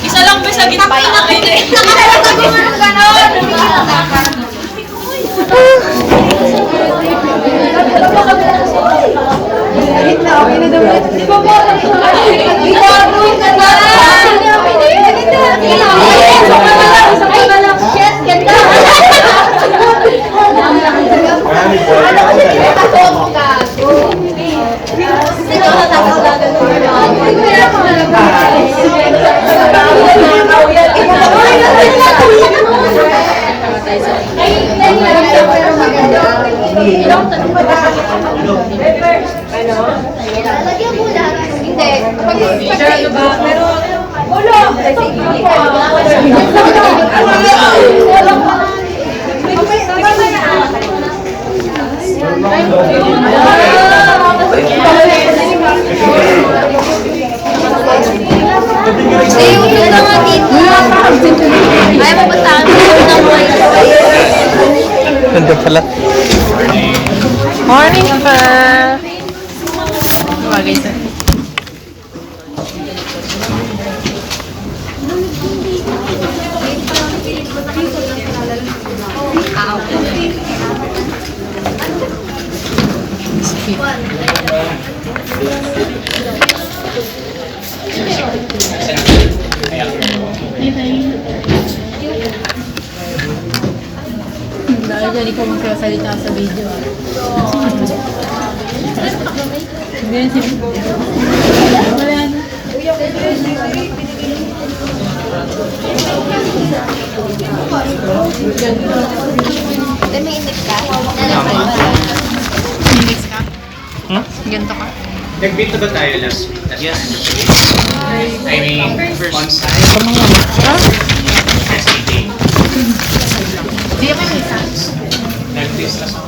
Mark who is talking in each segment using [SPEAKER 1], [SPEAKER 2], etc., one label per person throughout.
[SPEAKER 1] Isa lang ba sa gitna?
[SPEAKER 2] Ganda pala. Morning pa! Bagay sa... Dahil dyan ikaw magkasalita sa video. Ganyan si... Wala na.
[SPEAKER 3] May index ka?
[SPEAKER 2] Index ka? Ganito ka?
[SPEAKER 4] Nag-beat na ba tayo last week? Yes. I mean, first time. First meeting.
[SPEAKER 2] Hindi ako yung isa.
[SPEAKER 4] Nag-test na sa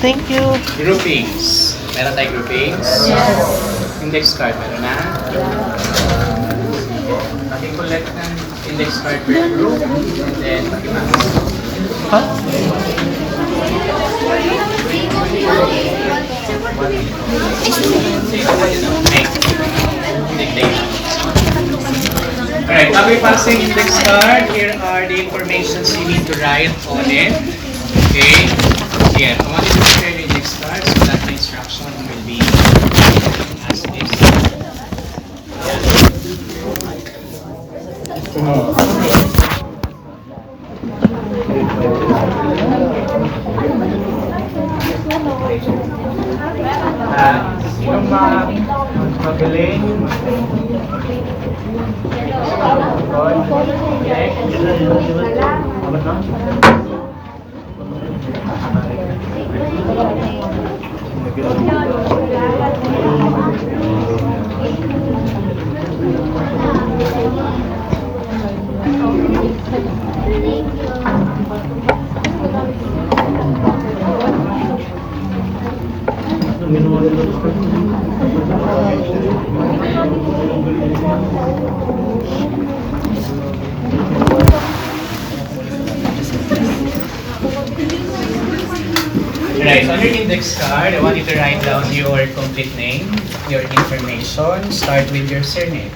[SPEAKER 2] Thank you.
[SPEAKER 4] groupings. Meron tayo groupings? Index card, meron na? Paki-collect ng index card per group. And then, paki-max.
[SPEAKER 2] Ha? Alright, after passing index card, here are the informations you need to write on it. Okay? Here, I want you to prepare the index card so that the instruction will be as this. Sinong magaling? Right, on your index card, I want you to write down your complete name, your information. Start with your surname.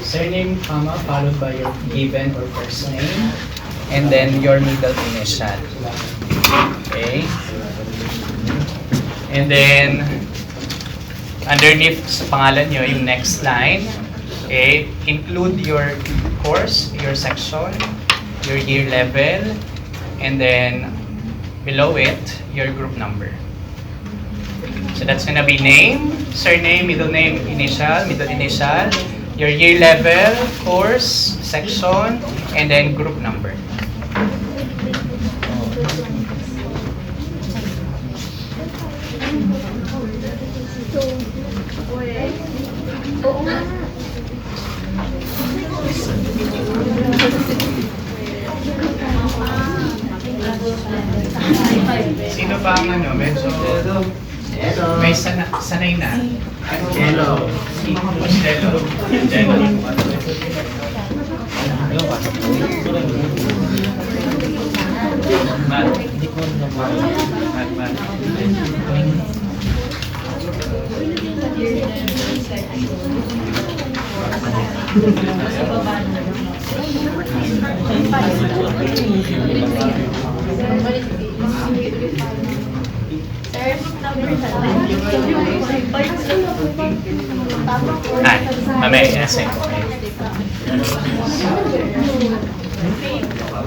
[SPEAKER 2] Surname, comma, followed by your given or first name, and then your middle initial. Okay? And then, underneath sa pangalan nyo, yung next line, okay, include your course, your section, your year level, and then below it, your group number. So that's gonna be name, surname, middle name, initial, your year level, course, section, and then group number. Sino pa ang ano, medyo may sanay na?
[SPEAKER 4] Hello.
[SPEAKER 2] Costello. Ay, mamaya, yes, okay.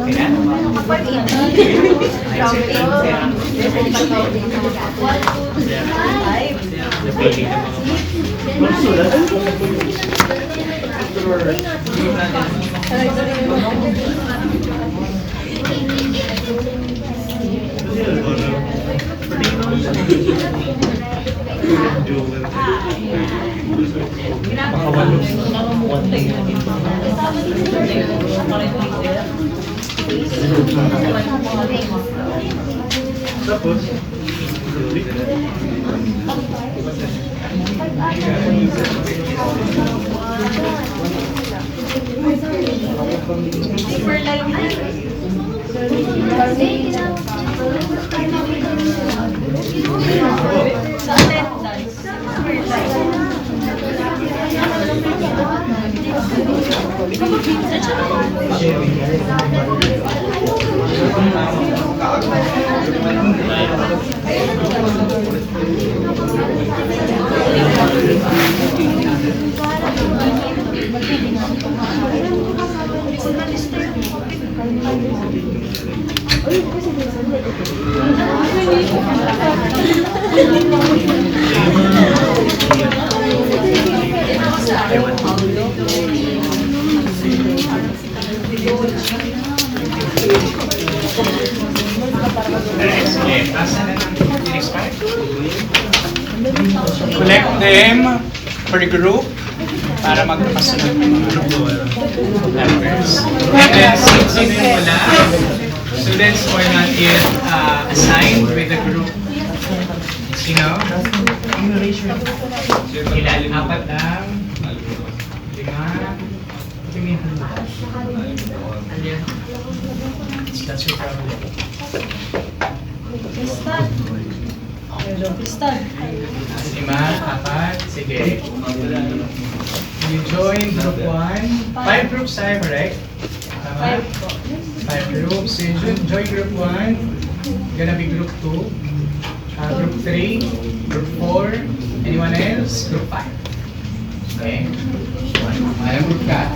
[SPEAKER 2] Okay na? Collect them per group para magkasunod ng mga members. And then, sino yung wala? Students who are not yet assigned with the group. Sino? Ilan? Apat lang. 5. That's your problem.
[SPEAKER 1] Piston.
[SPEAKER 2] 5, 4, sige. You join group 1. 5 groups tayo, correct? Tama? 5 groups. So you join group 1. Gonna be group 2. Group 3. Group 4. Anyone else? Group 5. Okay? Anong group ka?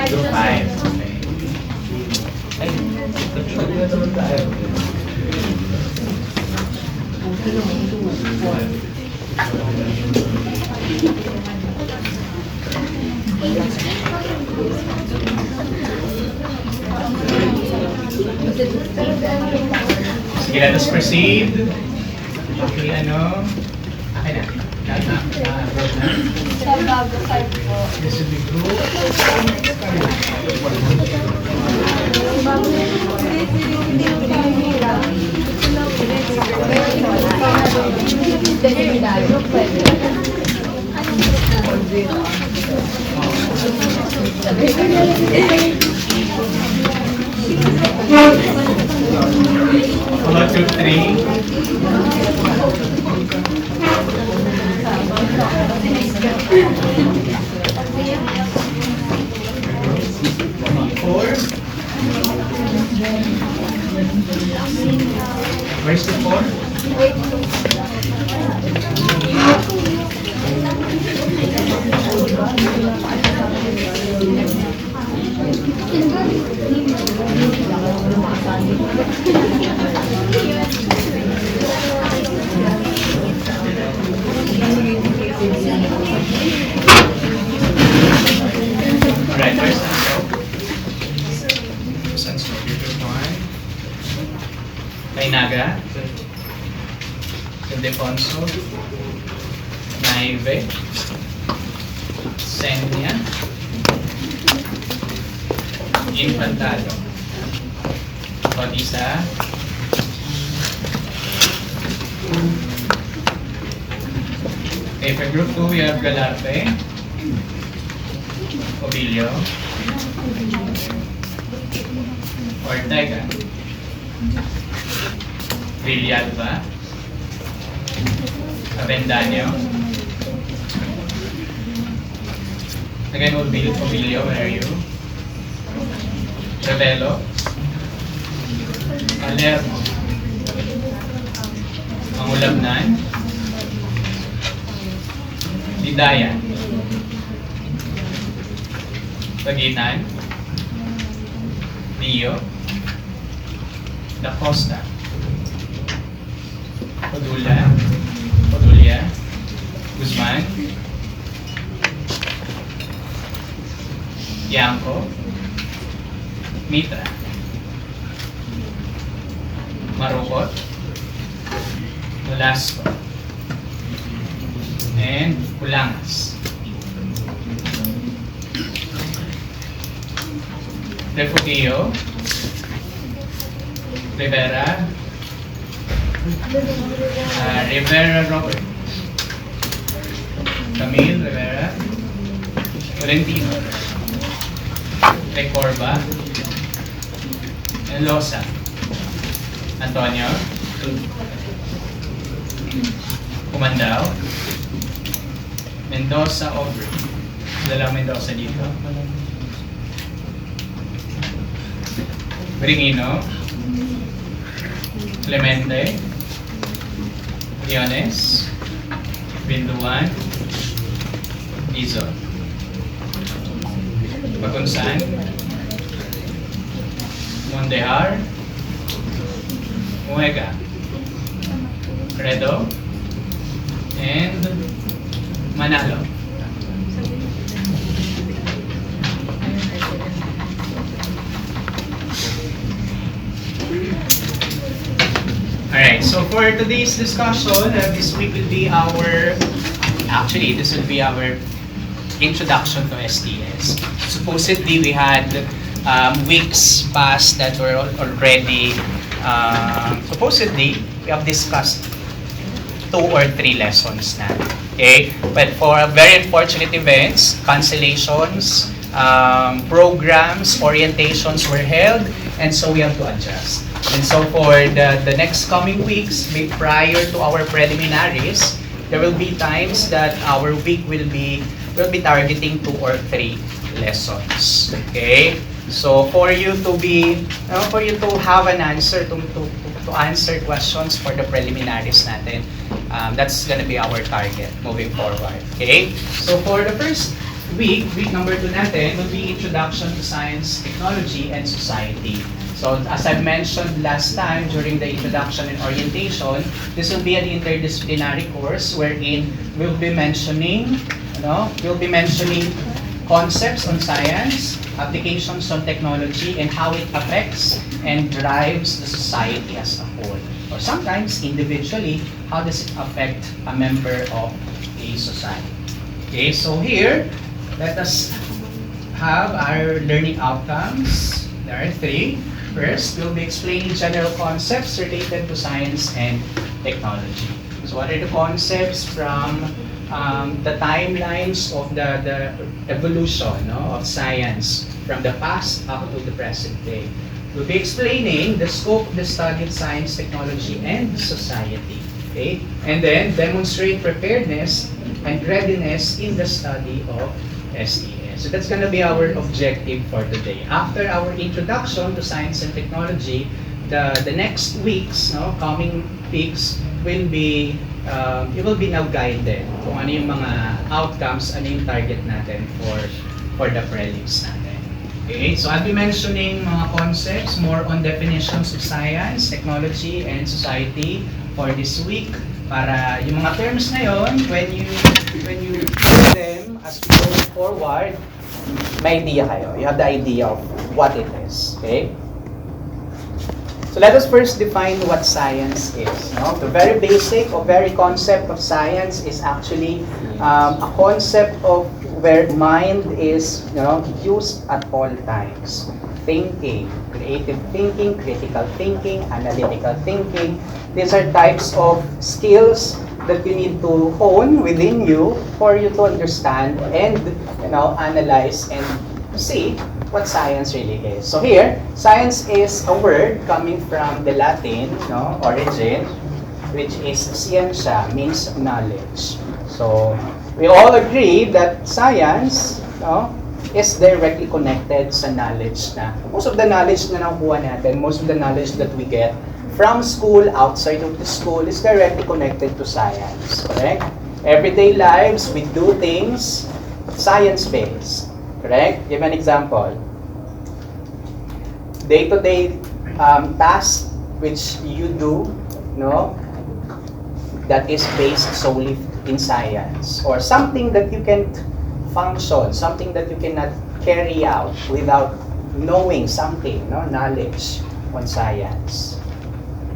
[SPEAKER 2] Group 5. Okay. Sige, let us proceed. Okay, ano? Okay na.
[SPEAKER 1] Sa bago 5 po.
[SPEAKER 2] This will be group. About group 3. Where's the 4? Alright, where's Sanso? Sanso, group 1. Kainaga. Ildefonso. Naive. Senya. Infantado. Bautista. Okay, for group 2, we have Galarte, Obilio, Ortega, Villalba, Avendaño, again Obilio, where are you? Revelo, Palermo, Mangulabnan, Lidayan, Pagitan, Rio, Da Costa, Padula, Guzman, Yanko, Mitra, Marukot, Nolasco, and Ulangas. Refugio, Rivera, Rivera Robert, Camille Rivera, Tolentino, Recorba, and Losa, Antonio, Comandao, Mendoza Aubrey. Dalawa Mendoza dito. Bringino, Clemente, Leones, Binduan, Izo, Bagunsan, Mondejar, Muega, Credo, and Manalo. Alright, so for today's discussion, this week will be this will be our introduction to STS. Supposedly, we had weeks past that were already, supposedly, we have discussed 2 or 3 lessons na. Okay? But for very unfortunate events, cancellations, programs, orientations were held, and so we have to adjust. And so for the next coming weeks, prior to our preliminaries, there will be times that our week will be targeting 2 or 3 lessons. Okay? So for you to have an answer to answer questions for the preliminaries natin, that's gonna be our target moving forward. Okay? So for the first week number 2 natin will be Introduction to Science, Technology, and Society. So as I mentioned last time during the introduction and orientation, this will be an interdisciplinary course wherein we'll be mentioning concepts on science, applications on technology, and how it affects and drives the society as a whole. Or sometimes individually, how does it affect a member of a society? Okay, so here, let us have our learning outcomes. There are 3. First, we'll be explaining general concepts related to science and technology. So what are the concepts from the timelines of the evolution of science from the past up to the present day? We'll be explaining the scope of the study of science, technology, and society. Okay? And then demonstrate preparedness and readiness in the study of STS. So that's going to be our objective for today. After our introduction to science and technology, the next weeks, coming weeks, will be you will be now guided kung ano yung mga outcomes, ano yung target natin for the prelims natin. Okay, so I'll be mentioning mga concepts more on definitions of science, technology, and society for this week. Para yung mga terms na yon, when you hear them as we go forward, may idea kayo. You have the idea of what it is. Okay? So let us first define what science is. The very basic or very concept of science is actually a concept of where mind is used at all times.
[SPEAKER 1] thinking, critical thinking, analytical thinking. These are types of skills that you need to hone within you for you to understand and analyze and see what science really is. So here, science is a word coming from the Latin origin, which is scientia, means knowledge. So we all agree that science is directly connected sa knowledge na. Most of the knowledge na nakuha natin, most of the knowledge that we get from school, outside of the school, is directly connected to science. Correct? Everyday lives, we do things science-based. Correct? Give an example. Day-to-day task which you do, that is based solely in science, or something that you can't function, something that you cannot carry out without knowing something, knowledge on science.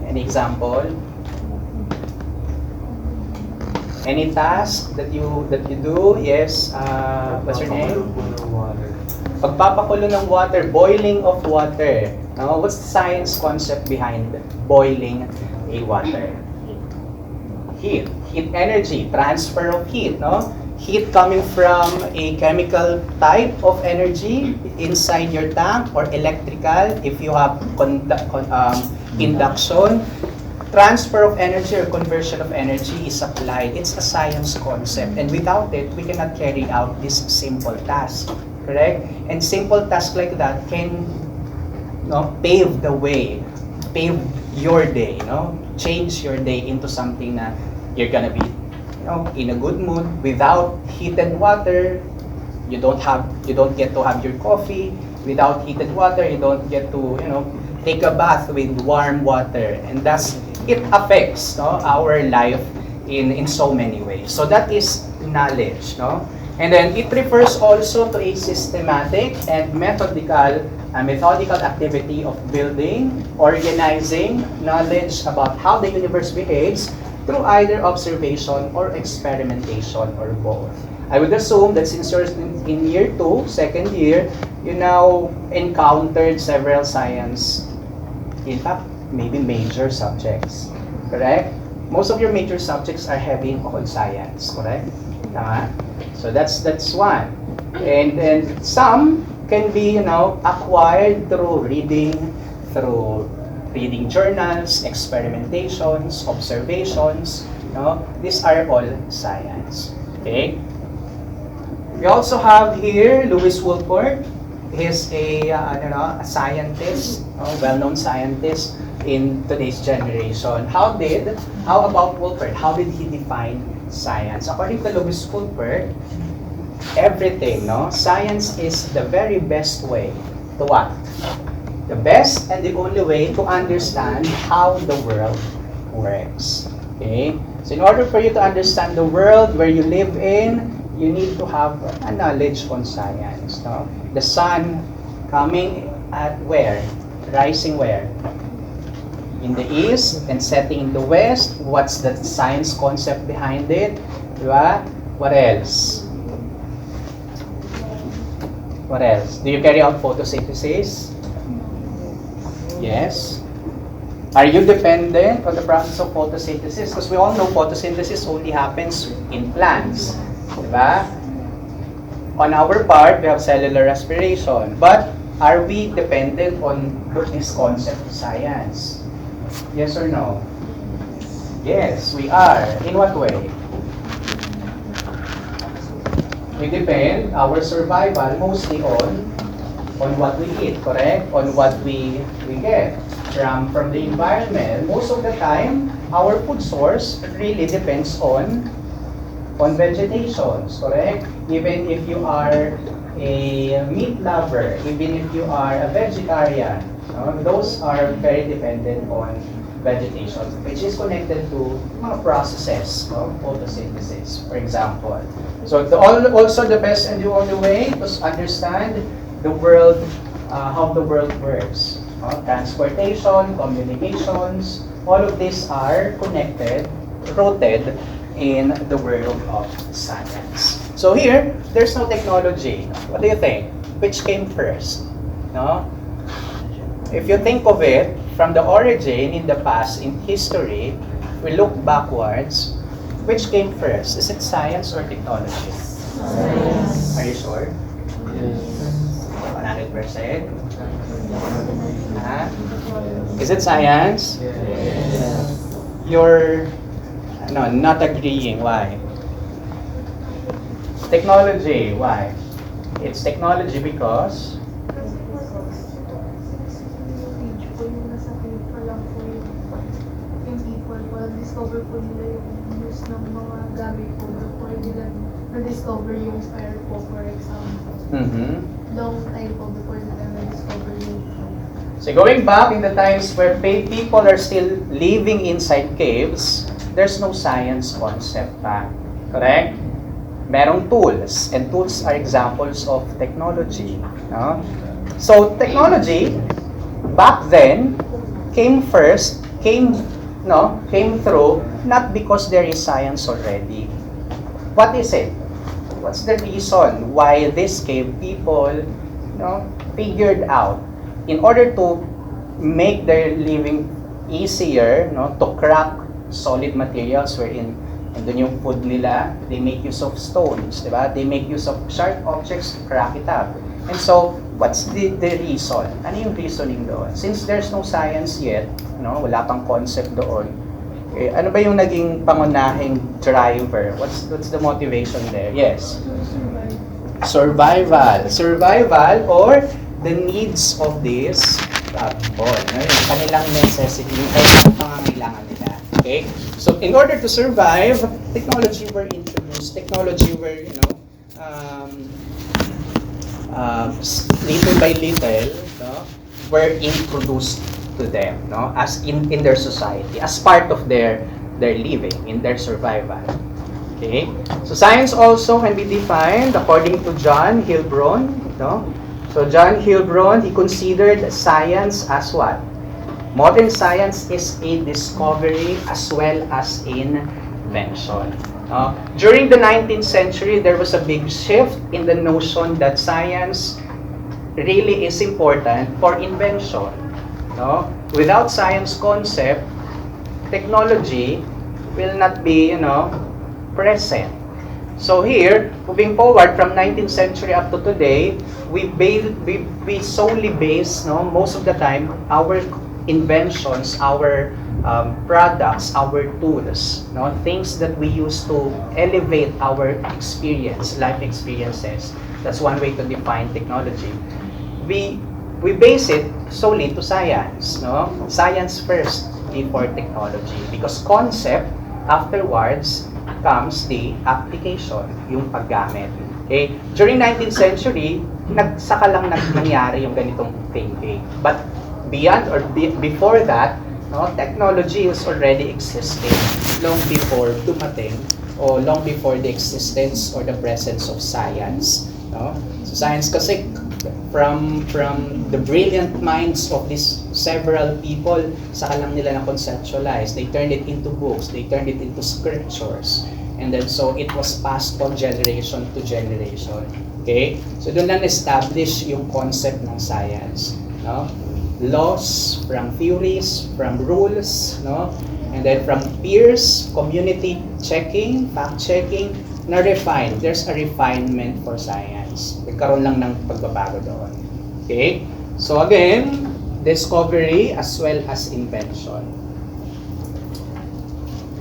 [SPEAKER 1] An example? Any task that you do? Yes. What's your name? Pagpapakulo ng water, boiling of water. What's the science concept behind boiling a water? Heat energy, transfer of heat, Heat coming from a chemical type of energy inside your tank, or electrical if you have induction. Transfer of energy or conversion of energy is applied. It's a science concept, and without it, we cannot carry out this simple task. Correct? And simple tasks like that can pave the way, pave your day, change your day into something that you're gonna be in a good mood. Without heated water, you don't get to have your coffee. Without heated water, you don't get to take a bath with warm water, and thus it affects our life in so many ways. So that is knowledge, and then it refers also to a systematic and methodical activity of building, organizing knowledge about how the universe behaves through either observation or experimentation, or both. I would assume that since you're in year 2, second year, you now encountered several science, in fact, maybe major subjects. Correct? Most of your major subjects are heavy on science, correct? So that's one. And some can be, acquired through reading journals, experimentations, observations. These are all science. Okay? We also have here Lewis Wolpert. He's a scientist, well-known scientist in today's generation. How about Wolpert? How did he define science? According to Lewis Wolpert, everything, science is the very best way to what? The best and the only way to understand how the world works. Okay? So in order for you to understand the world where you live in, you need to have a knowledge on science. The sun coming at where? Rising where? In the east and setting in the west. What's the science concept behind it? Diba? What else? What else? Do you carry out photosynthesis? Yes. Are you dependent on the process of photosynthesis? Because we all know photosynthesis only happens in plants. Diba? On our part, we have cellular respiration. But are we dependent on this concept of science? Yes or no? Yes, we are. In what way? We depend our survival mostly on what we eat, correct? On what we get from the environment. Most of the time, our food source really depends on vegetations, correct? Even if you are a meat lover, even if you are a vegetarian, those are very dependent on vegetation, which is connected to mga processes, photosynthesis, for example. So also the best and the only way to understand the world, how the world works. Transportation, communications, all of these are connected, rooted in the world of science. So here, there's no technology. What do you think? Which came first? if you think of it, from the origin in the past, in history, we look backwards, which came first? Is it science or technology? Science. Are you sure? 100%? Is it science? You're not agreeing. Why? Technology. Why? It's technology because
[SPEAKER 5] discover po nila yung use ng mga gamit po before nila na-discover yung fire po, for example. Long time po before nila na-discover yung fire.
[SPEAKER 1] So going back in the times where people are still living inside caves, there's no science concept pa. Correct? Merong tools, and tools are examples of technology. No? So technology, back then, came through not because there is science already. What is it? What's the reason why these cave people figured out in order to make their living easier, to crack solid materials wherein andun yung food nila, they make use of stones, diba? They make use of sharp objects to crack it up. And so, what's the reason? Ano yung reasoning doon? Since there's no science yet, wala pang concept doon, ano ba yung naging pangunahing driver? What's the motivation there? Yes? Survival. Survival or the needs of this people. Yung kanilang necessity, yung kanilang pangangailangan nila. Okay? So, in order to survive, technology were introduced. Technology were, little by little, were introduced to them, as in their society, as part of their living, in their survival. Okay? So science also can be defined according to John Hilbron. So John Hilbron, he considered science as what? Modern science is a discovery as well as invention. During the 19th century, there was a big shift in the notion that science really is important for invention. Without science concept, technology will not be, present. So here, moving forward from 19th century up to today, we solely base, most of the time, our inventions, our products, our tools, things that we use to elevate our life experiences. That's one way to define technology. We base it solely to science, Science first before technology, because concept afterwards comes the application, yung paggamit. Okay? During 19th century, saka lang nangyari yung ganitong thinking. But beyond or before that, technology is already existing long before dumating o long before the existence or the presence of science. So science kasi from the brilliant minds of these several people, saka lang nila na-conceptualize. They turned it into books, they turned it into scriptures. And then so it was passed from generation to generation. Okay? So doon lang establish yung concept ng science. Laws, from theories, from rules, and then from peers, community checking, fact checking, na-refine. There's a refinement for science. Nagkaroon lang ng pagbabago doon. Okay? So again, discovery as well as invention.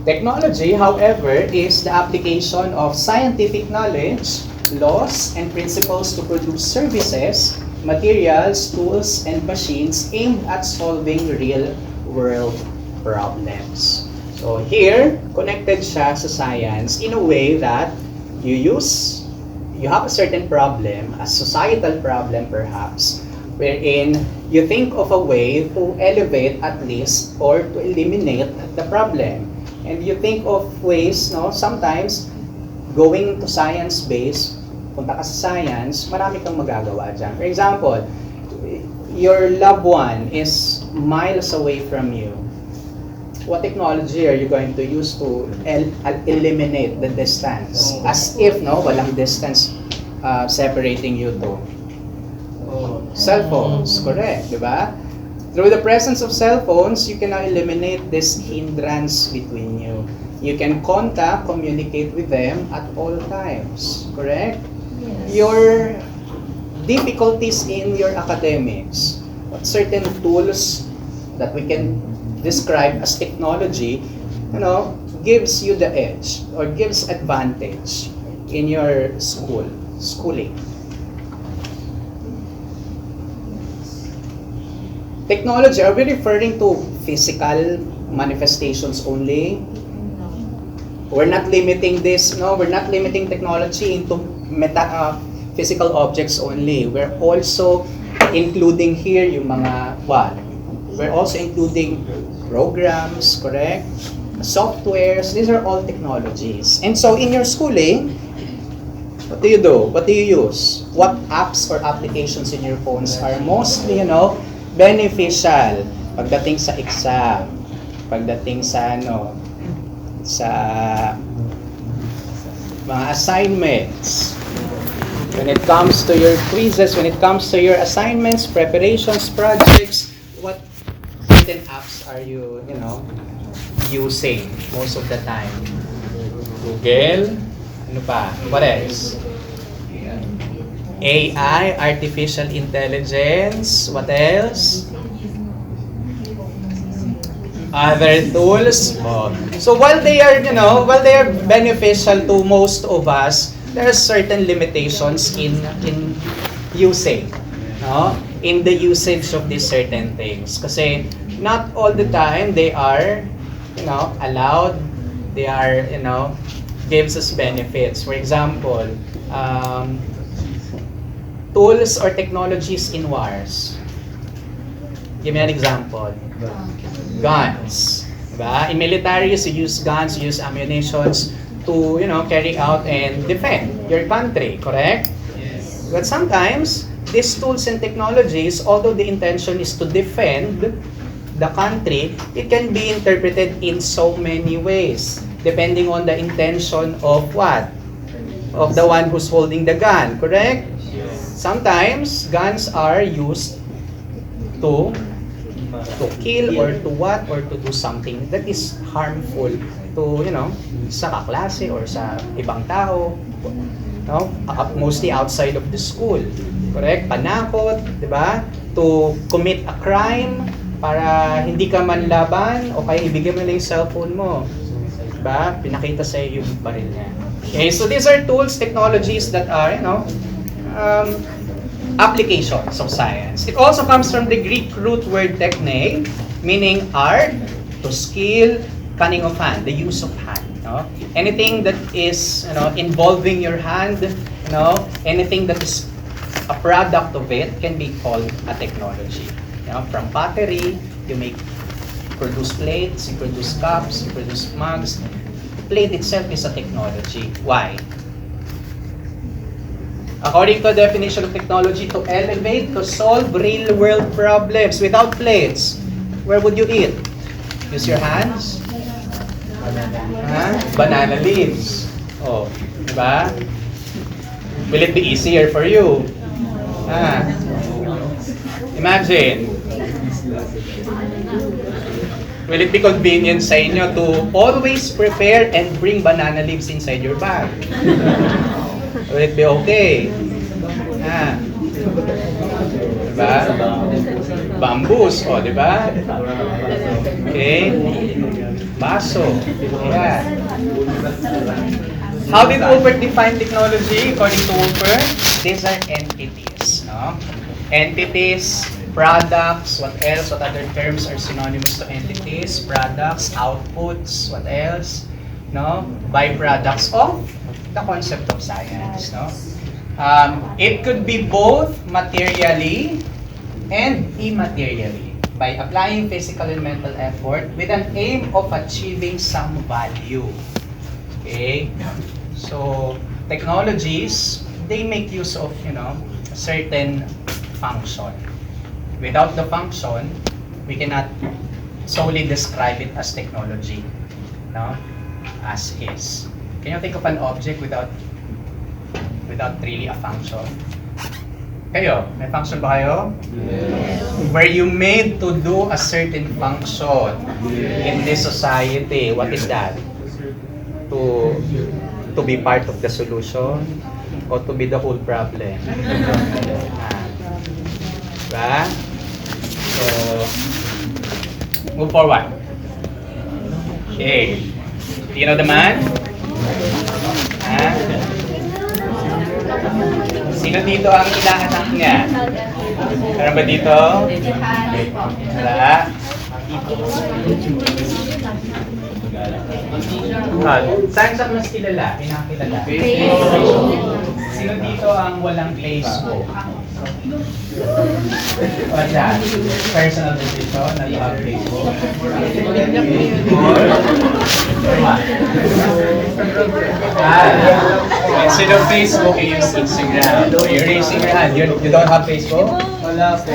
[SPEAKER 1] Technology, however, is the application of scientific knowledge, laws, and principles to produce services, materials, tools, and machines aimed at solving real-world problems. So here, connected siya sa science in a way that you have a certain problem, a societal problem perhaps, wherein you think of a way to elevate at least or to eliminate the problem. And you think of ways, sometimes going to science-based, punta ka sa science, marami kang magagawa dyan. For example, your loved one is miles away from you. What technology are you going to use to eliminate the distance? As if, walang distance separating you two. Cell phones, correct, di ba? Through the presence of cell phones, you can now eliminate this hindrance between you. You can contact, communicate with them at all times, correct? Your difficulties in your academics, certain tools that we can describe as technology, gives you the edge or gives advantage in your schooling. Technology, are we referring to physical manifestations only? We're not limiting this, we're not limiting technology into physical objects only. We're also including here yung mga what? We're also including programs, correct? Softwares, these are all technologies. And so in your schooling, what do you do? What do you use? What apps or applications in your phones are mostly, beneficial pagdating sa exam, pagdating sa sa mga assignments, when it comes to your quizzes, when it comes to your assignments, preparations, projects, what certain apps are you, using most of the time? Google, ano pa? What else? AI, artificial intelligence, what else? Other tools. So while they are, beneficial to most of us, there are certain limitations in using, in the usage of these certain things. Kasi not all the time they are, allowed. They are, gives us benefits. For example, tools or technologies in wars. Give me an example. Guns. Diba? In militaries, you use guns, you use ammunitions to, carry out and defend your country, correct?
[SPEAKER 4] Yes.
[SPEAKER 1] But sometimes, these tools and technologies, although the intention is to defend the country, it can be interpreted in so many ways, depending on the intention of what? Of the one who's holding the gun, correct? Sometimes, guns are used to kill or to what? Or to do something that is harmful to, sa kaklase or sa ibang tao. Mostly outside of the school. Correct? Panakot, di ba? To commit a crime para hindi ka manlaban o kaya ibigay mo lang yung cellphone mo. Diba? Pinakita sa iyo yung baril niya. Okay, so these are tools, technologies that are, applications of science. It also comes from the Greek root word techne, meaning art, to skill, cunning of hand, the use of hand. Anything that is, involving your hand, anything that is a product of it can be called a technology. From pottery, you produce plates, you produce cups, you produce mugs. Plate itself is a technology. Why? According to the definition of technology, to elevate, to solve real-world problems. Without plates, where would you eat? Use your hands? Banana leaves. Oh, diba? Will it be easier for you? Imagine. Will it be convenient sa inyo to always prepare and bring banana leaves inside your bag? Will it be okay? Diba? Bamboos, diba? Okay. Baso. Ayan. How did Wolpert define technology? According to Wolpert, these are entities. Entities, products, what else? What other terms are synonymous to entities? Products, outputs, what else? Byproducts of the concept of science. It could be both materially and immaterially by applying physical and mental effort with an aim of achieving some value. Okay? So, technologies, they make use of, a certain function. Without the function, we cannot solely describe it as technology. As is. Can you think of an object without really a function?
[SPEAKER 2] Kayo, may function ba kayo? Were you made to do a certain function in this society? What is that? To be part of the solution or to be the whole problem? Diba? So, move forward. Okay. Do you know the man? Sino dito ang inaanak niya? Meron ba dito? Wala. Saan sa mas kilala? Pinakilala? Sino dito ang walang Facebook? What's that? Personal decision na love Facebook? Instead of Facebook, you use Instagram. You're raising your hand. You don't have Facebook? Wala po.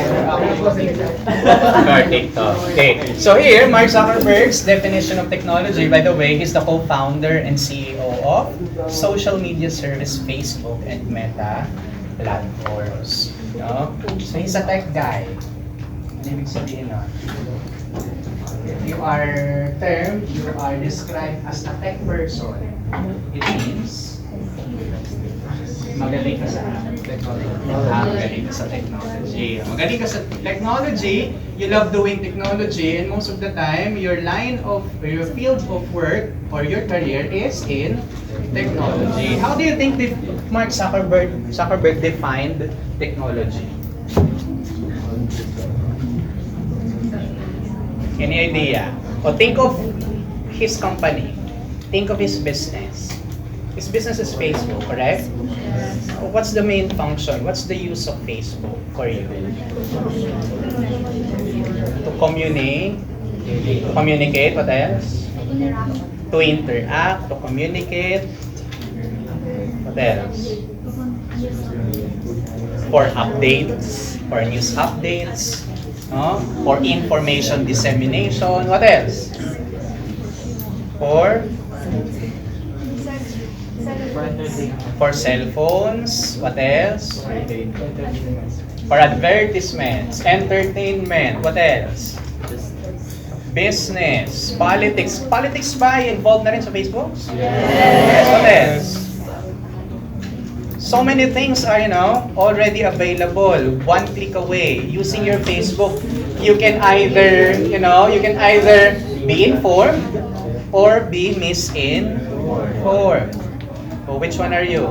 [SPEAKER 2] Or TikTok. Okay. So here, Mark Zuckerberg's definition of technology, by the way, he's the co-founder and CEO of social media service Facebook and Meta platforms. No? So he's a tech guy. Ano ibig sabihin nun? If you are termed, you are described as a tech person, it means magaling ka sa technology. Magaling ka sa technology. Magaling ka sa technology, you love doing technology, and most of the time, your field of work or your career is in technology. How do you think Mark Zuckerberg defined technology? Any idea? O think of his company. Think of his business. His business is Facebook, correct? What's the main function? What's the use of Facebook for you? To communicate. To communicate, what else? To interact, to communicate. What else? For updates, for news updates, no? For information dissemination. What else? For cell phones. What else? For advertisements, entertainment. What else? Business, politics. Politics ba involved na rin sa Facebook? Yes. What else? So many things are, already available. One click away. Using your Facebook, you can either be informed or be misinformed. So which one are you?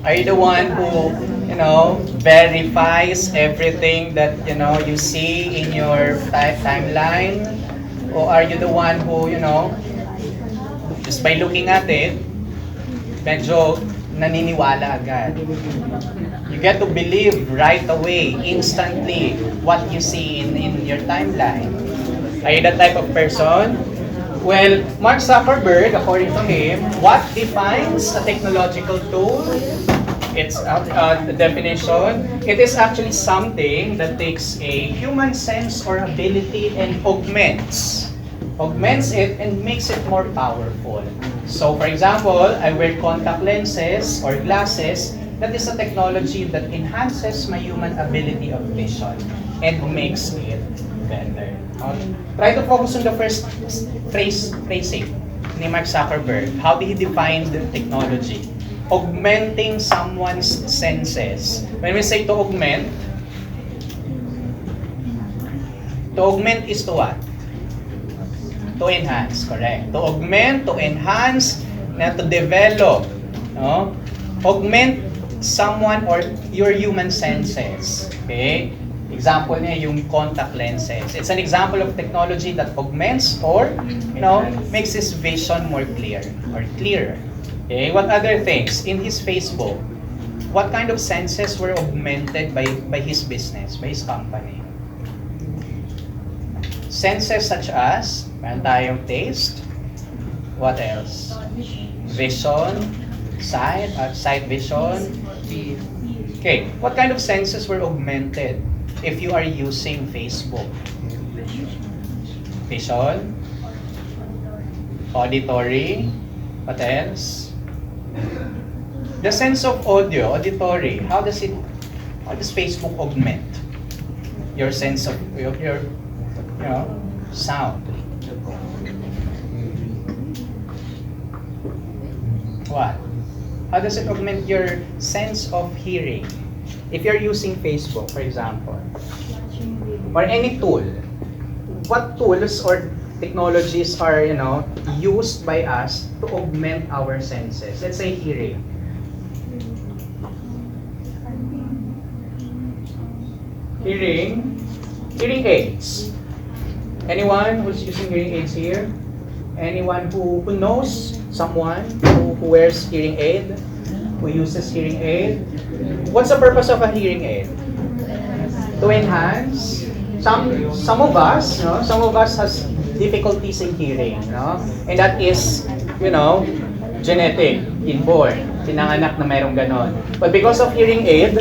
[SPEAKER 2] Are you the one who, verifies everything that, you see in your timeline? Or are you the one who, just by looking at it, medyo naniniwala agad? You get to believe right away, instantly, what you see in your timeline. Are you that type of person? Well, Mark Zuckerberg, according to him, what defines a technological tool? It's the definition. It is actually something that takes a human sense or ability and augments it and makes it more powerful. So, for example, I wear contact lenses or glasses. That is a technology that enhances my human ability of vision and makes it better. Try to focus on the first phrasing ni Mark Zuckerberg. How did he define the technology? Augmenting someone's senses. When we say to augment is to what? To enhance, correct. To augment, to enhance, to develop. No? Augment someone or your human senses. Okay? Example niya yung contact lenses. It's an example of technology that augments or, makes his vision more clear or clearer. Okay, what other things? In his Facebook, what kind of senses were augmented by his business, by his company? Senses such as, meron tayong taste. What else? Vision, sight vision. Okay, what kind of senses were augmented if you are using Facebook? Vision, auditory, what else?
[SPEAKER 1] The sense of audio, auditory, how does Facebook augment your sense of your sound? What? How does it augment your sense of hearing? If you're using Facebook, for example, or any tool, what tools or technologies are, used by us to augment our senses? Let's say hearing. Hearing aids. Anyone who's using hearing aids here? Anyone who knows someone who wears hearing aid? Who uses hearing aid? What's the purpose of a hearing aid? To enhance. Some of us has difficulties in hearing, and that is, genetic, inborn, pinanganak na mayroong ganon. But because of hearing aid,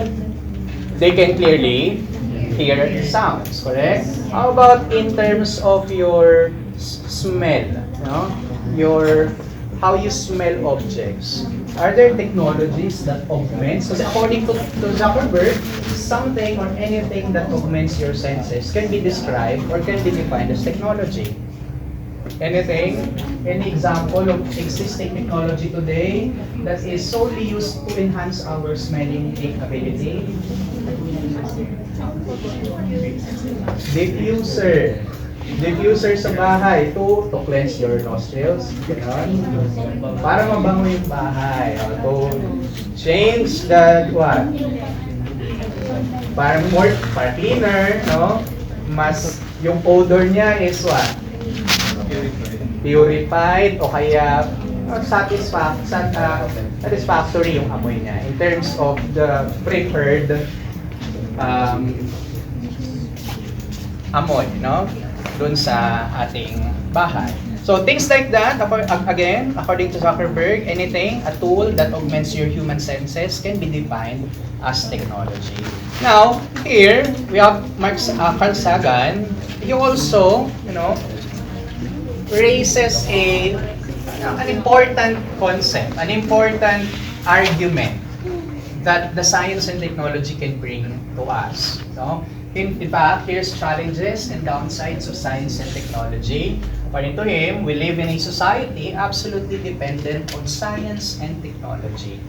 [SPEAKER 1] they can clearly hear sounds, correct? How about in terms of your smell, how you smell objects? Are there technologies that augments? Because according to Zuckerberg, something or anything that augments your senses can be described or can be defined as technology. Anything? Any example of existing technology today that is solely used to enhance our smelling ability? Diffuser. Diffuser sa bahay to cleanse your nostrils. Ganon. Para mabango yung bahay. To change the what? Para cleaner, mas yung odor niya is what? Purified o kaya satisfactory yung amoy niya in terms of the preferred amoy, dun sa ating bahay. So things like that, again, according to Zuckerberg, anything, a tool that augments your human senses can be defined as technology. Now, here, we have Carl Sagan. He also, raises an important concept, an important argument that the science and technology can bring to us. In fact, here's challenges and downsides of science and technology. According to him, we live in a society absolutely dependent on science and technology,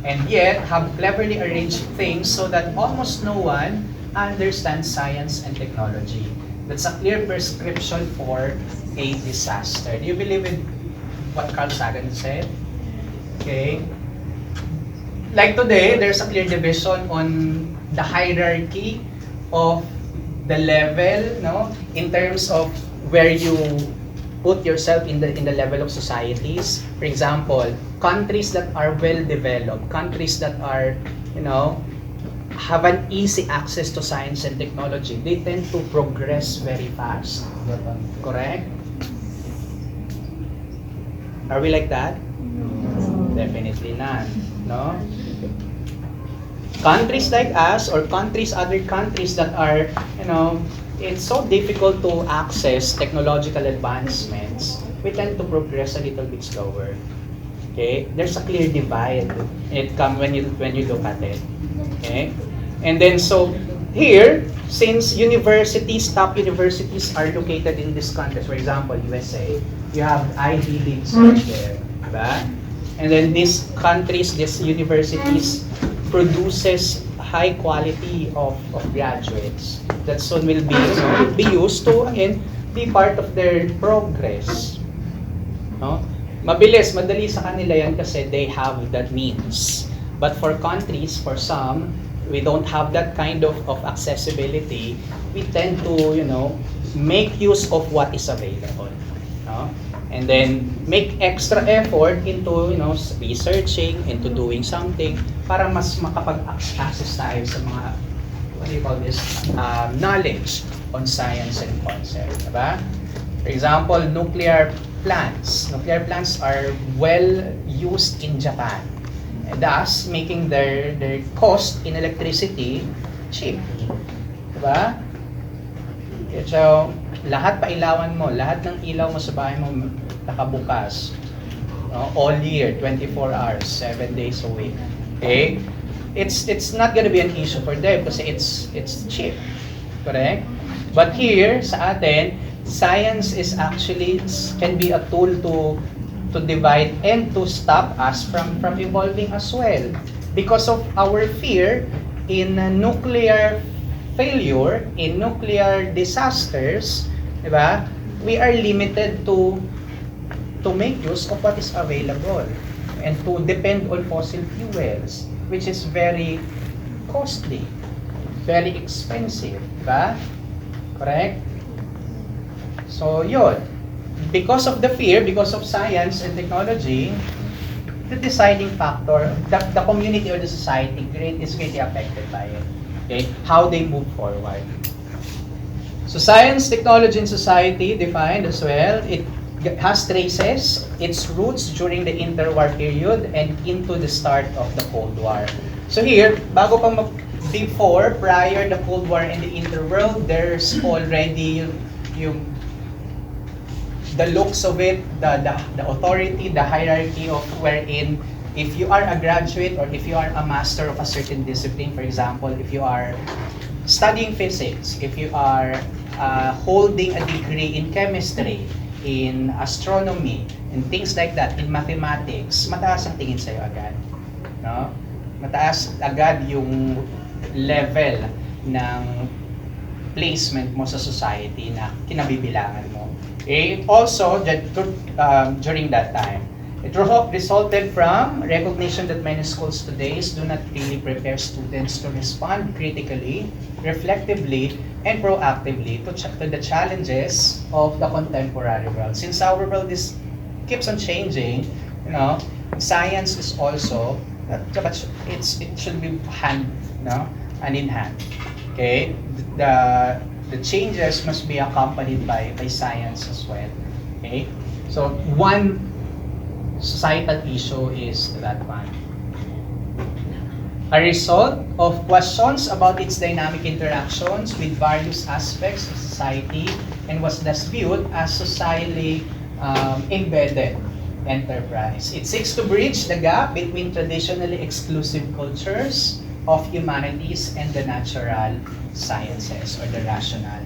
[SPEAKER 1] and yet have cleverly arranged things so that almost no one understands science and technology. That's a clear prescription for a disaster. Do you believe in what Carl Sagan said? Okay. Like today, there's a clear division on the hierarchy of the level, in terms of where you put yourself in the level of societies. For example, countries that are well developed, countries that are, have an easy access to science and technology, they tend to progress very fast. Correct? Are we like that? Definitely not. No? Countries like us or other countries that are, it's so difficult to access technological advancements, we tend to progress a little bit slower. Okay? There's a clear divide when you look at it. Okay? And then so here, since top universities are located in these countries, for example, USA, you have Ivy Leagues right there, diba? And then these countries, these universities produces high quality of graduates that soon will be used to be part of their progress. Madali sa kanila yan kasi they have that means. But for countries, for some, we don't have that kind of accessibility. We tend to, make use of what is available. And then make extra effort into, researching, into doing something para mas makapag-access tayo sa mga, knowledge on science and concept. Diba? For example, nuclear plants. Nuclear plants are well used in Japan, and thus making their cost in electricity cheap. Diba? So, lahat pailawan mo, lahat ng ilaw mo sa bahay mo nakabukas. no? All year, 24 hours, 7 days a week. Okay? It's not gonna be an issue for them kasi it's cheap. Correct? But here, sa atin, science is actually can be a tool to divide and to stop us from evolving as well. Because of our fear in nuclear failure, in nuclear disasters, di ba? We are limited to make use of what is available and to depend on fossil fuels, which is very costly, very expensive, di ba? Correct? So, yun. Because of the fear, because of science and technology, the deciding factor, the community or the society is greatly affected by it. Okay? How they move forward. So, science, technology, and society defined as well. It has traces, its roots during the interwar period and into the start of the Cold War. So here, bago pa before, prior the Cold War and the interworld, there's already yung the looks of it, the authority, the hierarchy of wherein if you are a graduate or if you are a master of a certain discipline, for example, if you are studying physics, if you are holding a degree in chemistry, in astronomy, and things like that, in mathematics, mataas ang tingin sa'yo agad. No? Mataas agad yung level ng placement mo sa society na kinabibilangan mo. Also, during that time, it resulted from recognition that many schools today do not really prepare students to respond critically, reflectively, and proactively to the challenges of the contemporary world. Since our world keeps on changing, you know, science is also, it should be hand in hand. Okay, the changes must be accompanied by science as well. Okay, so one societal issue is that one. A result of questions about its dynamic interactions with various aspects of society and was thus viewed as socially embedded enterprise. It seeks to bridge the gap between traditionally exclusive cultures of humanities and the natural sciences or the rational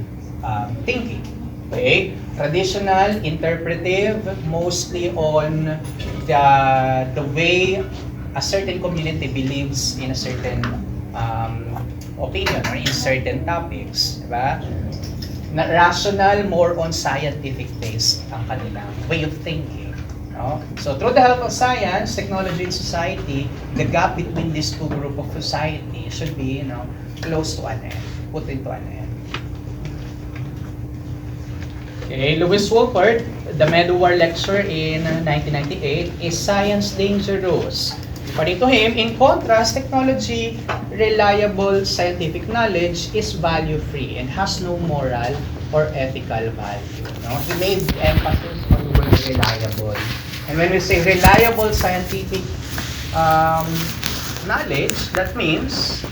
[SPEAKER 1] thinking. Okay? Traditional, interpretive, mostly on the way a certain community believes in a certain opinion or in certain topics. Diba? Rational, more on scientific based ang kanilang way of thinking. No? So through the help of science, technology, and society, the gap between these two groups of society should be, close to an end, put into an end. Okay, Lewis Wolford, the Medowar lecture in 1998, is science dangerous? According to him, in contrast, technology, reliable scientific knowledge is value-free and has no moral or ethical value. No? He made emphasis on the word reliable. And when we say reliable scientific knowledge, that means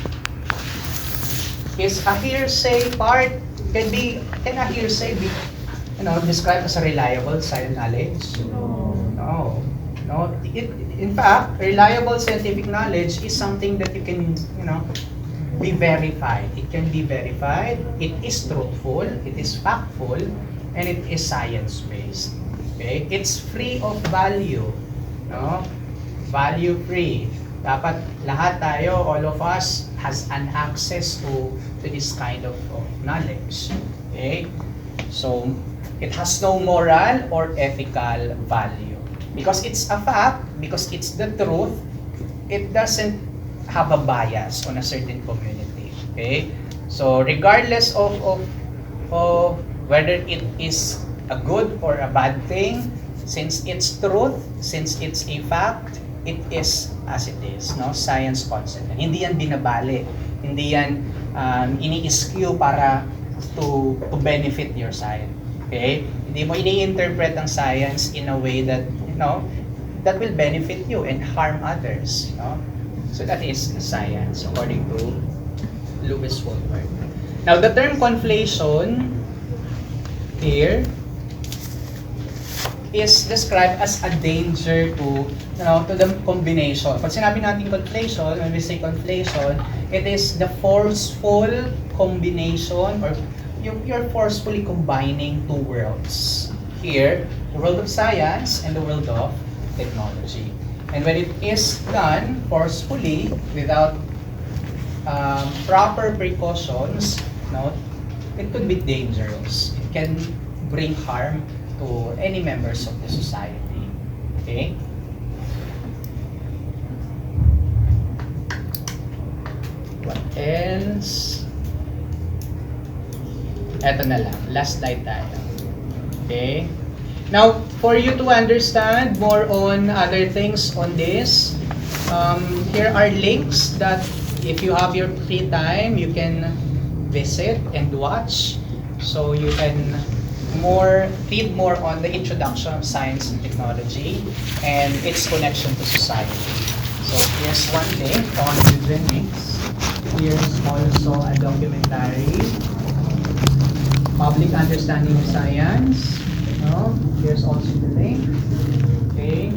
[SPEAKER 1] is a hearsay part can a hearsay be described as a reliable science knowledge? No. In fact, reliable scientific knowledge is something that you can, be verified. It can be verified. It is truthful. It is factful, and it is science-based. Okay? It's free of value. No? Value-free. Dapat lahat tayo, all of us, has an access to this kind of knowledge. Okay? So, it has no moral or ethical value. Because it's a fact, because it's the truth, it doesn't have a bias on a certain community. Okay? So, regardless of whether it is a good or a bad thing, since it's truth, since it's a fact, it is as it is, science concept. Hindi yan binabali, hindi yan ini-skew para to benefit your side. Okay? Hindi mo ini-interpret ang science in a way that that will benefit you and harm others. So that is science according to Lewis Wolford. Now the term conflation here is described as a danger to the combination. Pag sinabi natin conflation, when we say conflation, it is the forceful combination, or you're forcefully combining two worlds. Here, the world of science and the world of technology. And when it is done forcefully without proper precautions, it could be dangerous. It can bring harm to any members of the society. Okay? What else? Eto na lang. Last slide tayo. Okay? Now, for you to understand more on other things on this, here are links that if you have your free time, you can visit and watch. So you can read more on the introduction of science and technology and its connection to society. So here's one link on eugenics. Here's also a documentary, Public Understanding of Science. Here's also the link. Okay.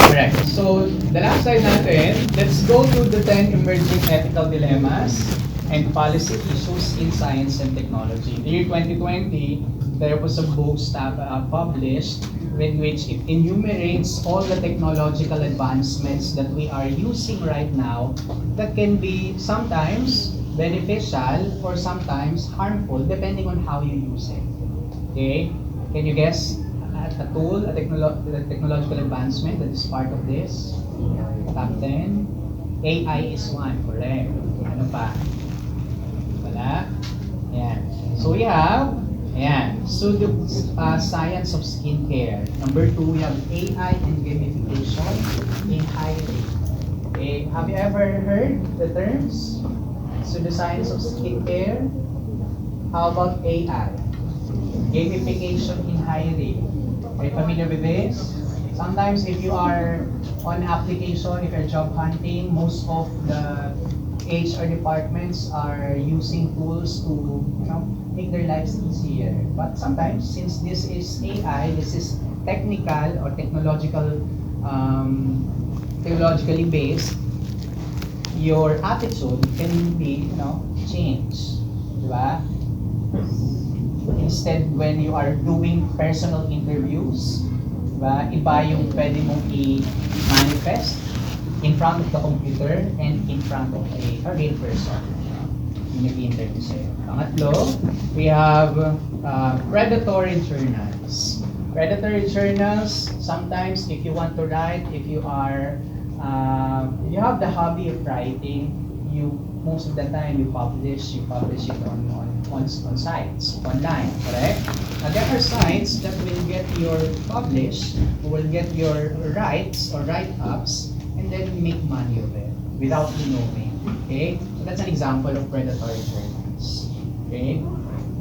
[SPEAKER 1] Alright, so the last slide natin, let's go to the 10 emerging ethical dilemmas and policy issues in science and technology. In the year 2020, there was a book published in which it enumerates all the technological advancements that we are using right now that can be sometimes beneficial or sometimes harmful depending on how you use it. Okay? Can you guess a tool, a technological advancement that is part of this? Top 10? AI is one, correct. Ano pa? Wala? Ayan. So we have science of skincare. Number 2, we have AI and gamification in hiring. Okay, have you ever heard the terms? Pseudoscience of skincare. How about AI? Gamification in hiring. Are you familiar with this? Sometimes if you are on application, if you're job hunting, most of the HR departments are using tools to make their lives easier. But sometimes, since this is AI, this is technical or technologically based, your attitude can be changed, diba? Instead, when you are doing personal interviews, diba, iba yung pwede mong i-manifest in front of the computer and in front of a real person yung nag-interview sa'yo. Pangatlo, we have predatory journals. Predatory journals, sometimes if you want to write, if you have the hobby of writing, most of the time you publish it on sites, online, correct? Now there are sites that will get your will get your rights or write-ups, and then make money of it without you knowing. Okay? So that's an example of predatory journals. Okay?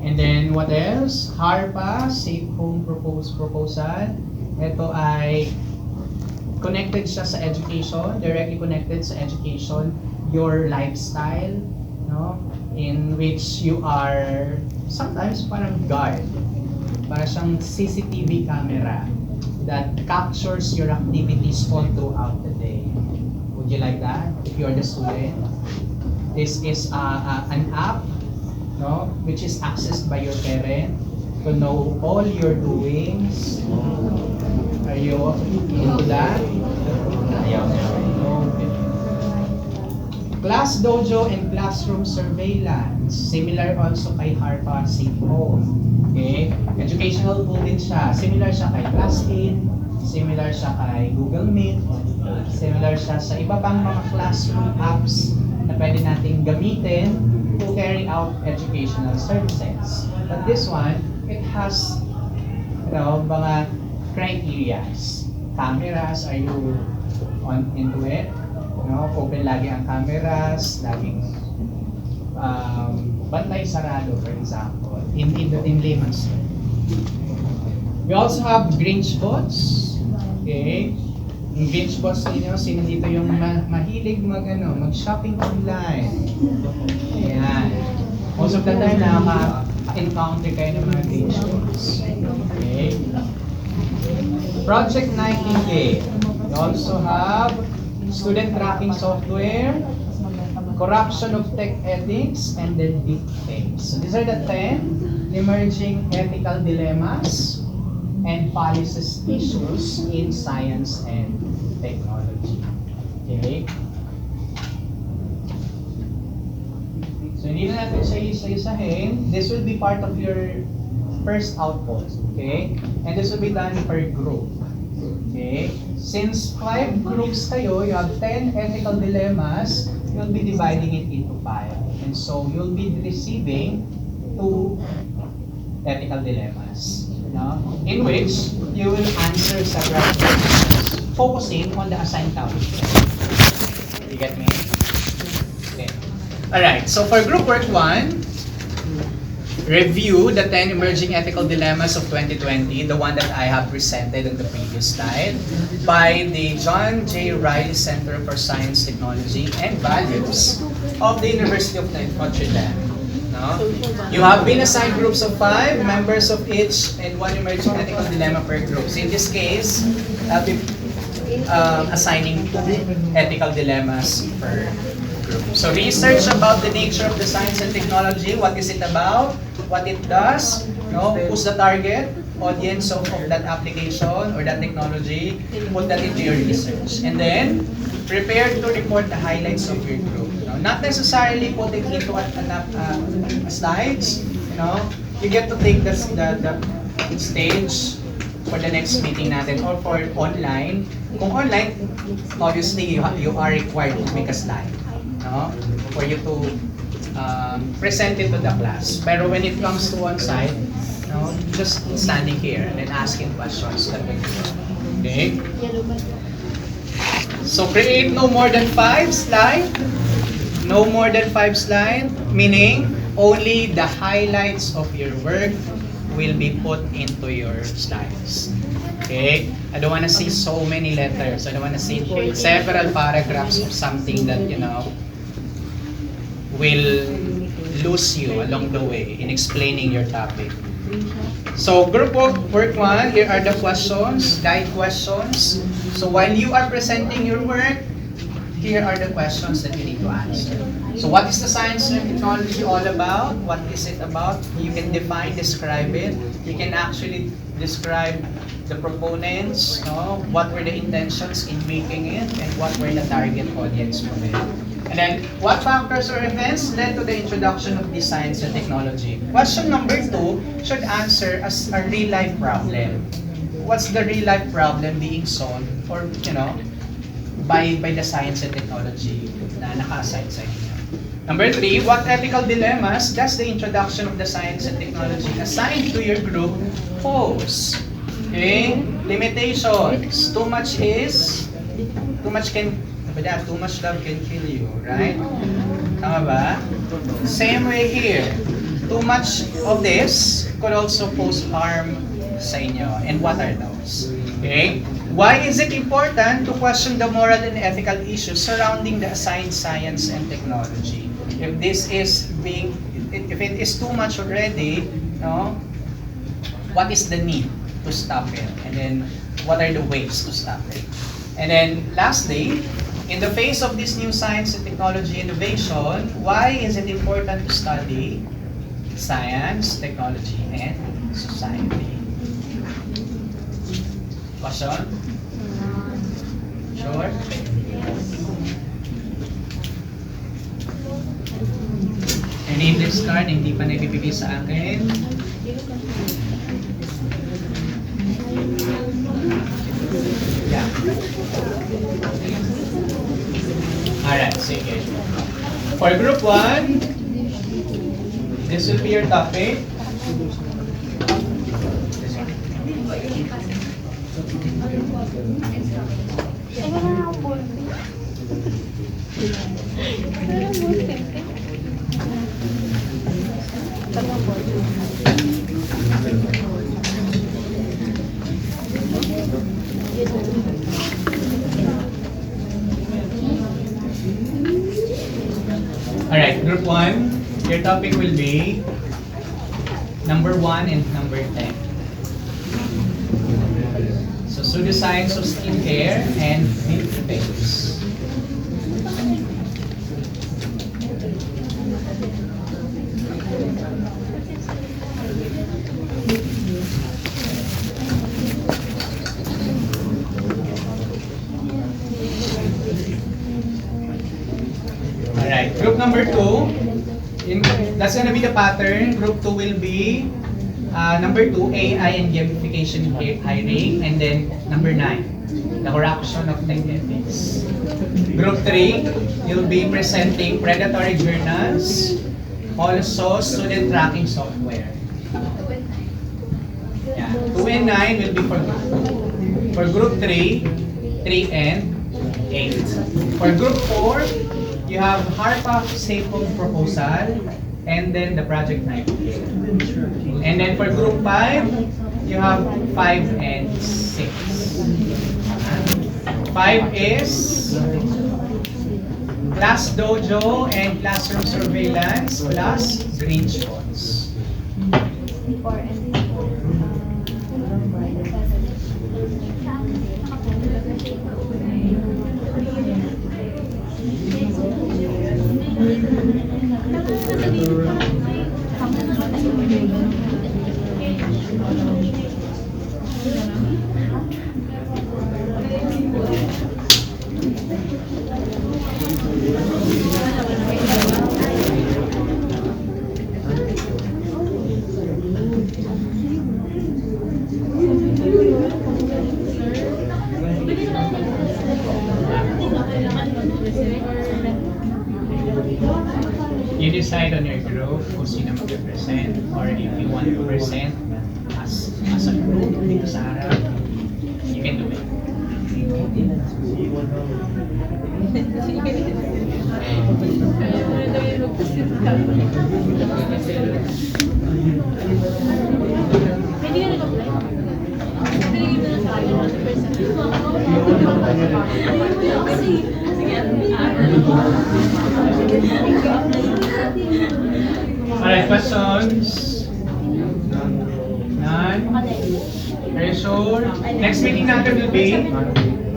[SPEAKER 1] And then what else? HARPA, Safe Home Proposal. Ito ay connected siya sa education, directly connected sa education, your lifestyle, in which you are sometimes parang guard. Parang siyang CCTV camera that captures your activities all throughout the day. Would you like that if you're the student? This is an app, which is accessed by your parent to know all your doings. Are you into that? Class Dojo and classroom surveillance. Similar also kay HARPA Safe Home. Okay? Educational tool din siya. Similar siya kay ClassIn, similar siya kay Google Meet, similar siya sa iba pang mga classroom apps na pwede nating gamitin to carry out educational services. But this one, it has mga criterias. Cameras, are you into it? Open lagi ang cameras, laging bantay sarado, for example, in layman's terms. We also have green spots. Okay? Binge boss ninyo, sino dito yung mahilig mag-shopping online? Ayan. Most of the time, nakaka-encounter kayo ng mga binge boss. Okay? Project Nightingale. We also have student tracking software, corruption of tech ethics, and then deep fakes. So these are the 10 emerging ethical dilemmas and policies issues in science and technology. Okay? So hindi na natin siya isa-isahin. This will be part of your first output. Okay? And this will be done per group. Okay? Since 5 groups kayo, you have 10 ethical dilemmas, you'll be dividing it into 5. And so you'll be receiving 2 ethical dilemmas. In which you will answer several questions, focusing on the assigned topic. You get me? Okay. Alright, so for group work 1, review the 10 emerging ethical dilemmas of 2020, the one that I have presented on the previous slide, by the John J. Riley Center for Science, Technology, and Values of the University of Notre Dame. You have been assigned groups of 5, members of each, and 1 emerging ethical dilemma per group. So in this case, I'll be assigning 2 ethical dilemmas per group. So research about the nature of the science and technology. What is it about? What it does? Who's the target audience of that application or that technology? Put that into your research. And then, prepare to report the highlights of your group. Not necessarily putting into slides. You get to take the stage for the next meeting natin or for online. Kung online, obviously you are required to make a slide. For you to present it to the class. Pero when it comes to on-site, just standing here and then asking questions. Okay? So create no more than 5 slides. No more than 5 slides, meaning only the highlights of your work will be put into your slides. Okay? I don't want to see so many letters. I don't want to see several paragraphs of something that, will lose you along the way in explaining your topic. So group work 1, here are the questions, guide questions. So while you are presenting your work, here are the questions that you need to answer. So what is the science and technology all about? What is it about? You can define, describe it. You can actually describe the proponents, what were the intentions in making it, and what were the target audience for it. And then, what factors or events led to the introduction of this science and technology? Question number 2 should answer as a real-life problem. What's the real-life problem being solved, or, by the science and technology na naka-assign sa inyo? Number 3, what ethical dilemmas does the introduction of the science and technology assigned to your group pose? Okay? Limitations. Too much love can kill you, right? Tama ba? Same way here. Too much of this could also pose harm sa inyo. And what are those? Okay? Why is it important to question the moral and ethical issues surrounding the assigned science and technology? If it is too much already, what is the need to stop it? And then, what are the ways to stop it? And then, lastly, in the face of this new science and technology innovation, why is it important to study science, technology, and society? Question? Sure? Any index card, hindi pa naibibigay sa akin. Yeah. Alright, sige. For group 1, this will be your topic.
[SPEAKER 2] Alright, group 1, your topic will be number 1 and number 10. So, pseudoscience of skincare and milk face. Alright, group number 2, that's gonna be the pattern. Group 2 will be number 2, AI and gamification hiring, and then number 9, the corruption of tech ethics. Group 3, you'll be presenting predatory journals, also student tracking software. Yeah, 2 and 9 will be for group 2. For group 3, 3 and 8. For group 4, you have HARPA Safe Home proposal, and then the project Nightingale. And then for group 5, you have 5 and 6. 5 is class dojo and classroom surveillance plus green shots. You decide on your group kung sino mag-present, or if you want to present as a group dito sa harap, you can do it. Alright, questions? None? Are you sure? Next meeting natin will be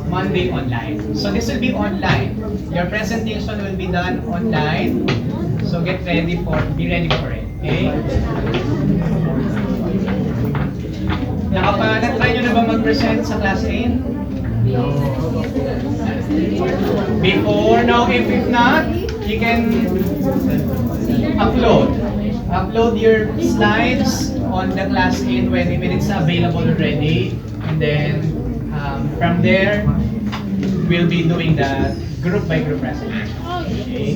[SPEAKER 2] Monday online. So this will be online. Your presentation will be done online. So be ready for it. Okay? Na-try nyo na ba mag-present sa class 8? Before? Now, if not, you can upload your slides on the class 8 when it's available already, and then from there we'll be doing the group by group presentation. Okay.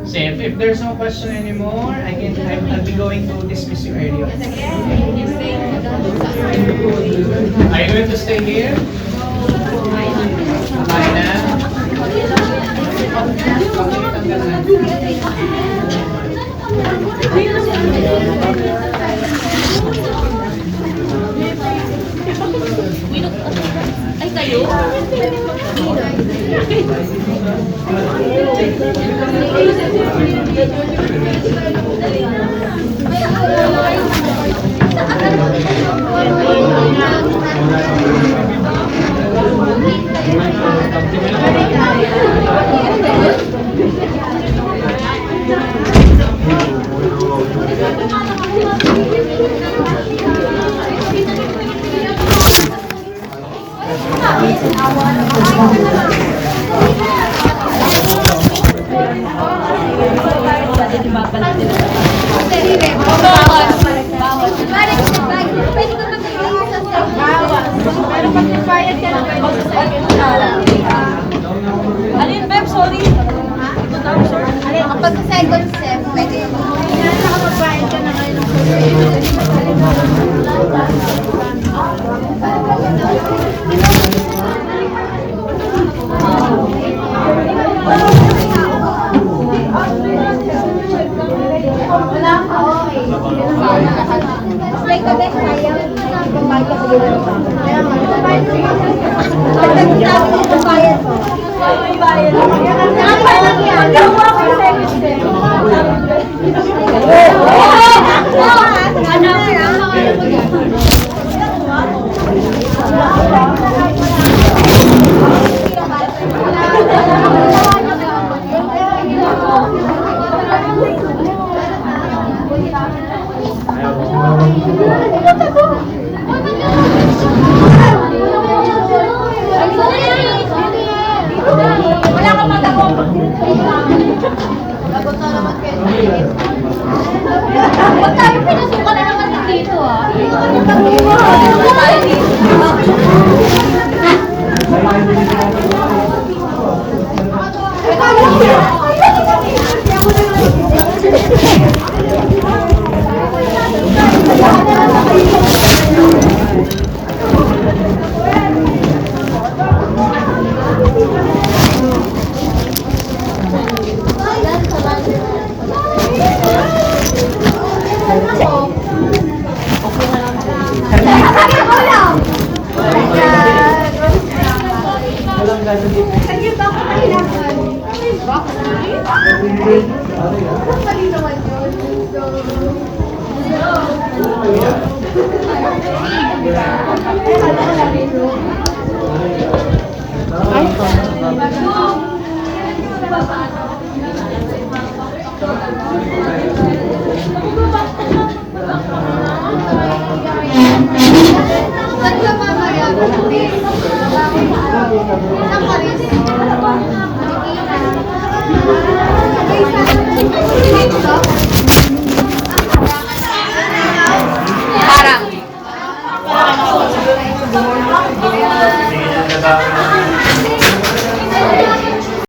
[SPEAKER 2] So if there's no question anymore, I'll be going to dismiss you earlier. Are you going to stay here? Bye na.
[SPEAKER 3] Ay, kayo?
[SPEAKER 6] Alin, Beb? Sorry.
[SPEAKER 3] Kapag second step, pwede yung
[SPEAKER 5] Nakapagbayad ka na ngayon.
[SPEAKER 3] wala ka, okay. Like ka din, kaya kumpay ka sa gano'n. Kaya nga, kumpay ka sa gano'n. Pagkakita ko yung kumpay ko.
[SPEAKER 6] May bayad.
[SPEAKER 3] Nakapay lang yan.
[SPEAKER 5] Mali naman yun. Saan ka mamaya? Saan ka rin?